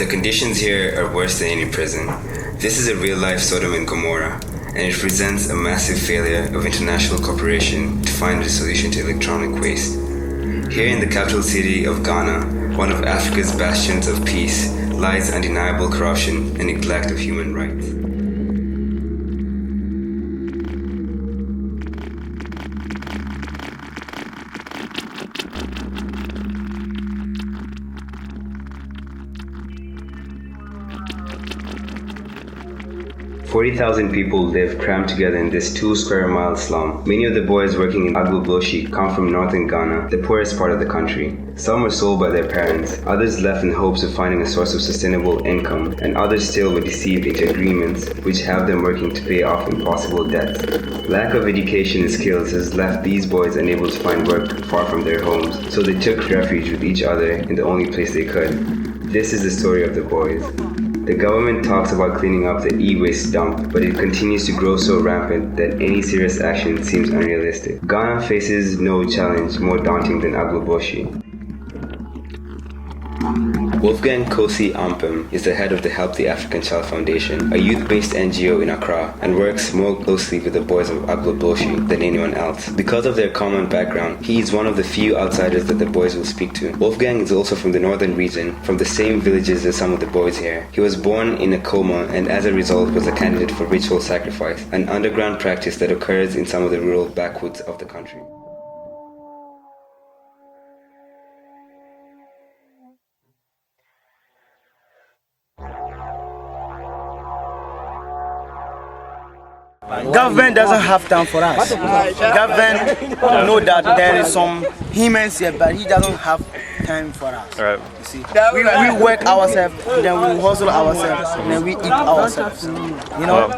The conditions here are worse than any prison. This is a real-life Sodom and Gomorrah, and it presents a massive failure of international cooperation to find a solution to electronic waste. Here in the capital city of Ghana, one of Africa's bastions of peace, lies undeniable corruption and neglect of human rights. 40,000 people live crammed together in this 2 square mile slum. Many of the boys working in Agbogbloshie come from northern Ghana, the poorest part of the country. Some were sold by their parents, others left in hopes of finding a source of sustainable income, and others still were deceived into agreements which have them working to pay off impossible debts. Lack of education and skills has left these boys unable to find work far from their homes, so they took refuge with each other in the only place they could. This is the story of the boys. The government talks about cleaning up the e-waste dump, but it continues to grow so rampant that any serious action seems unrealistic. Ghana faces no challenge more daunting than Agbogbloshie. Wolfgang Kosi Ampem is the head of the Help the African Child Foundation, a youth-based NGO in Accra, and works more closely with the boys of Agbogbloshie than anyone else. Because of their common background, he is one of the few outsiders that the boys will speak to. Wolfgang is also from the northern region, from the same villages as some of the boys here. He was born in a coma and as a result was a candidate for ritual sacrifice, an underground practice that occurs in some of the rural backwoods of the country. Government doesn't have time for us. Government know that there is some humans here, but he doesn't have time for us. Right. You see, we work ourselves, then we hustle ourselves, and then we eat ourselves. You know,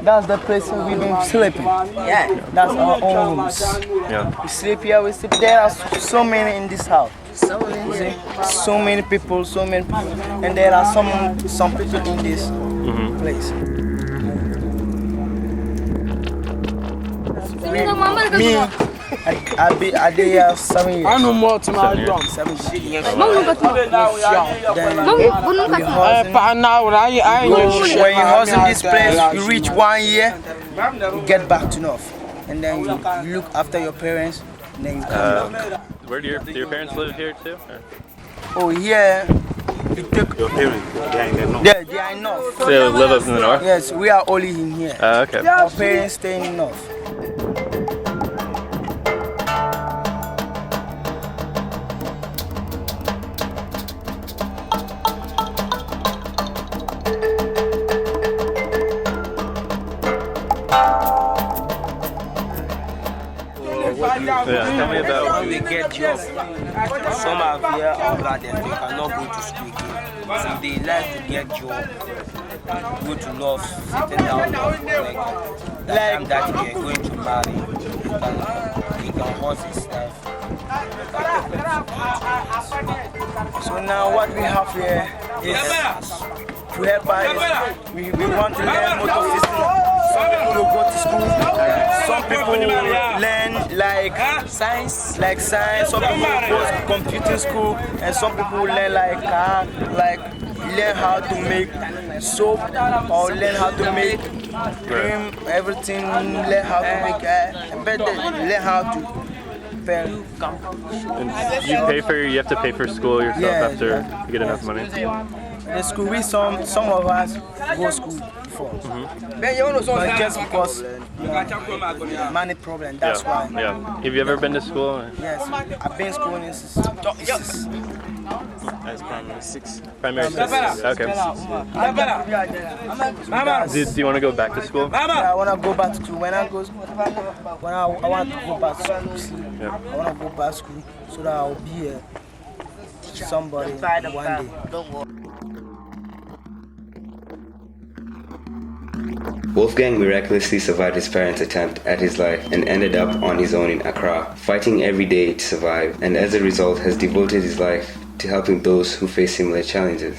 that's the place we've been sleeping. Yeah, that's our own rooms. Yeah. We sleep here, we sleep. There are so many in this house. So many people, and there are some people in this place. Me, I did here 7 years. I know more to my drum. 7 years. When you house in this place, you reach 1 year, you get back to North. And then you look after your parents, and then you come back. Where do your parents live here too? Or? Oh, yeah. Your parents, they are in the north? Yeah, they are in North. So they live up in the north? Yes, we are only in here. Okay. Our parents stay in North. Tell me about we get jobs. Some are here, all they cannot go to school again. So they like to get job, go to North, sitting down, like that they are going to marry. He can horse his stuff. So now what we have here is to help us. We want to learn motor system. Some people will go to school. Some people will learn like science. Some people will go to computing school, and some people will learn like car, learn how to make soap or learn how to make cream, everything. Learn how to make learn how to. And you have to pay for school yourself after you get enough money. The school, some of us go to school before. But just because money problem, that's why. Yeah. Have you ever been to school? Yes, I've been schooling since That's primary 6. Primary 6? Okay. Do you want to go back to school? Yeah, I want to go back to school. When I want to go back to school. Yeah. I want to go back to school so that I'll be somebody one day. Wolfgang miraculously survived his parents' attempt at his life and ended up on his own in Accra, fighting every day to survive, and as a result has devoted his life to helping those who face similar challenges.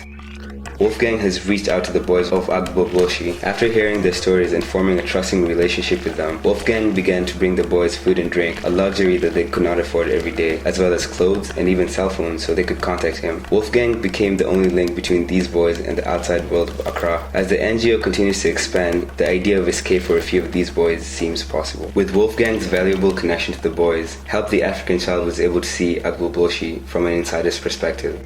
Wolfgang has reached out to the boys of Agboboshi. After hearing their stories and forming a trusting relationship with them, Wolfgang began to bring the boys food and drink, a luxury that they could not afford every day, as well as clothes and even cell phones so they could contact him. Wolfgang became the only link between these boys and the outside world of Accra. As the NGO continues to expand, the idea of escape for a few of these boys seems possible. With Wolfgang's valuable connection to the boys, Help the African Child was able to see Agboboshi from an insider's perspective.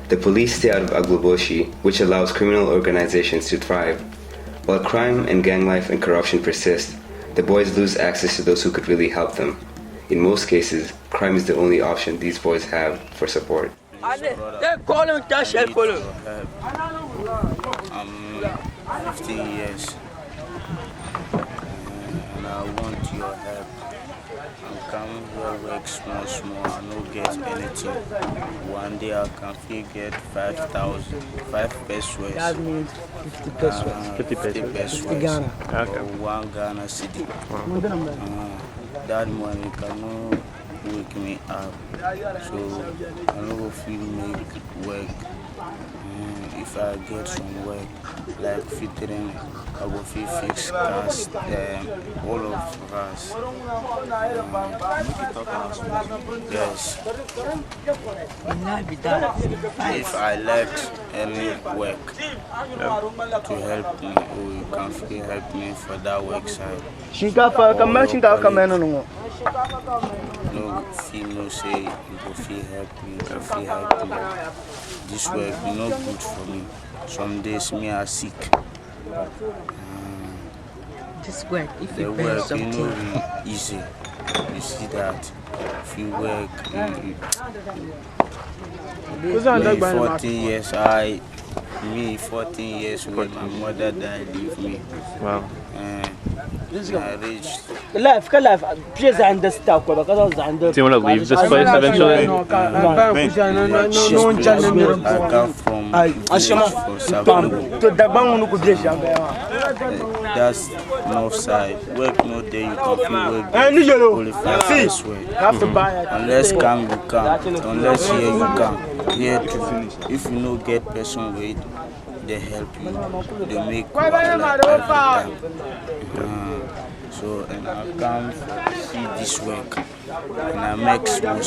The police stay out of Agboboshi, which allows criminal organizations to thrive. While crime and gang life and corruption persist, the boys lose access to those who could really help them. In most cases, crime is the only option these boys have for support. I'm 15 years and I want your help. I'm coming here work small, I don't get anything. One day I can get 5,000, 5 pesos. That means 50 pesos. 50 pesos. 50 Ghana. Okay. Or 1 Ghana city. That money cannot wake me up. So I don't feel make work. If I get some work, like fitting, I will feel fix cars, all of us. Yes. If I like any work to help me, or you can feel help me for that work side. No feel no say you go feel help me, you can feel help me. This work is not good for me. Some days me are sick. This work, if the you work is something, not really easy. You see that if you work, me 14 years, 14 years when my mother died, leave me. Wow. I reached. Life, please understand. Do you want to leave this place eventually? I come from that's north side. Work no day you can feel work. Unless come you come. Unless here you come. Here too. If you no get person wait, they help you. They make you every time. So and I come see this work and I make small.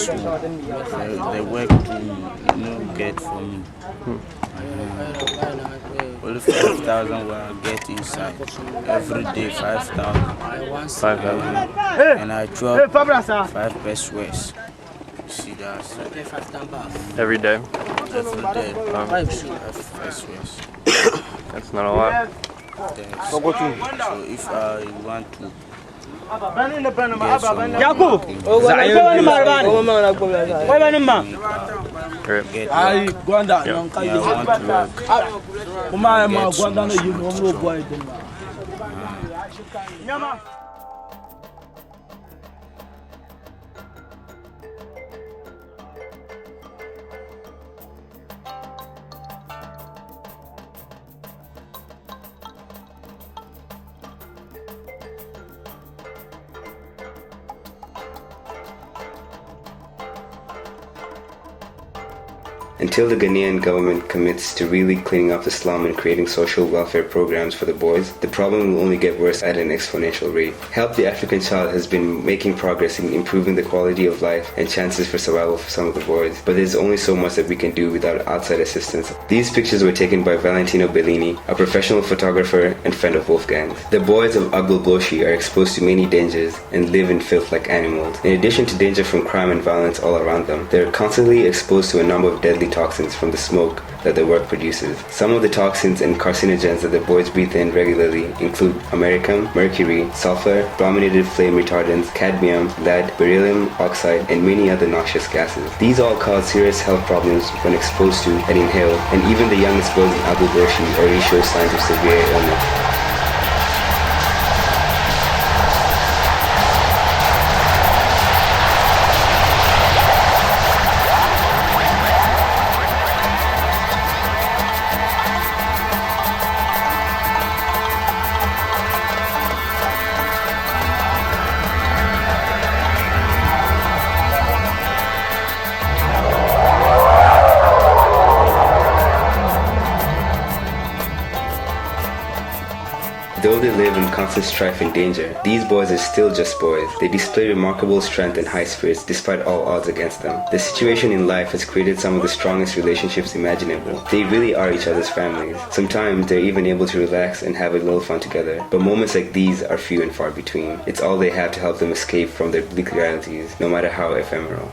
The work to get for me. Only 5,000 when I get inside. Every day 5,000. 5,000. And I drop 5 pesos. See that? Every day. Every day. 5 pesos. That's not a lot. Yes. So if I want to Until the Ghanaian government commits to really cleaning up the slum and creating social welfare programs for the boys, the problem will only get worse at an exponential rate. Help the African Child has been making progress in improving the quality of life and chances for survival for some of the boys, but there's only so much that we can do without outside assistance. These pictures were taken by Valentino Bellini, a professional photographer and friend of Wolfgang's. The boys of Agboboshi are exposed to many dangers and live in filth like animals. In addition to danger from crime and violence all around them, they are constantly exposed to a number of deadly toxins from the smoke that their work produces. Some of the toxins and carcinogens that the boys breathe in regularly include americium, mercury, sulfur, brominated flame retardants, cadmium, lead, beryllium oxide, and many other noxious gases. These all cause serious health problems when exposed to and inhaled, and even the youngest boys in Agboboshi already show signs of severe illness. live in constant strife and danger, these boys are still just boys. They display remarkable strength and high spirits despite all odds against them. The situation in life has created some of the strongest relationships imaginable. They really are each other's families. Sometimes they're even able to relax and have a little fun together, but moments like these are few and far between. It's all they have to help them escape from their bleak realities, no matter how ephemeral.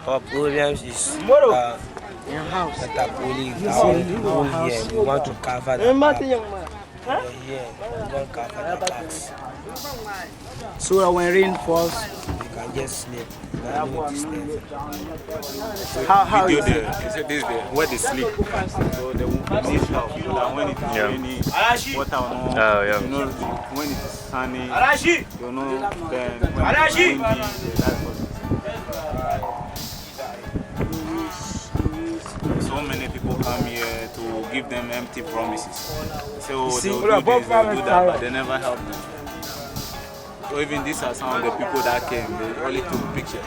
Our problems is Your house. that are only here. We want to cover the back. Here, we want to cover the backs. So that when rain falls, You can just sleep. You can go to sleep. how Video is there, it? he said this there, where they sleep. So they will need help. So that when it is raining, water will not, Oh, yeah. you know, when it is sunny, you know, then when it is windy, that's what. So many people come here to give them empty promises. So they'll do this, they'll do that, but they never help them. So even these are some of the people that came, they only took pictures.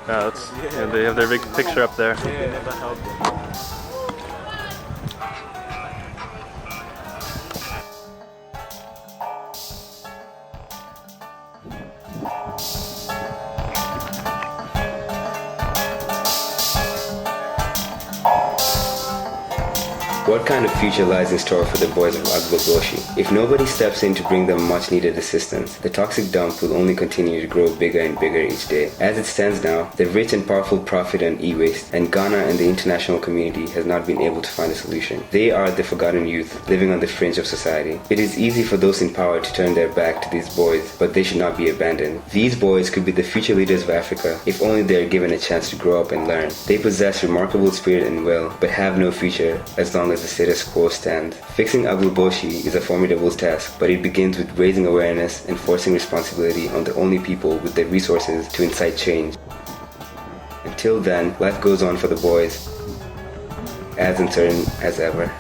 Yeah, they have their big picture up there. They never help them. What kind of future lies in store for the boys of Agboboshi? If nobody steps in to bring them much needed assistance, the toxic dump will only continue to grow bigger and bigger each day. As it stands now, the rich and powerful profit on e-waste, and Ghana and the international community has not been able to find a solution. They are the forgotten youth, living on the fringe of society. It is easy for those in power to turn their back to these boys, but they should not be abandoned. These boys could be the future leaders of Africa, if only they are given a chance to grow up and learn. They possess remarkable spirit and will, but have no future as long as the status quo stands. Fixing Agboboshi is a formidable task, but it begins with raising awareness and forcing responsibility on the only people with the resources to incite change. Until then, life goes on for the boys, as uncertain as ever.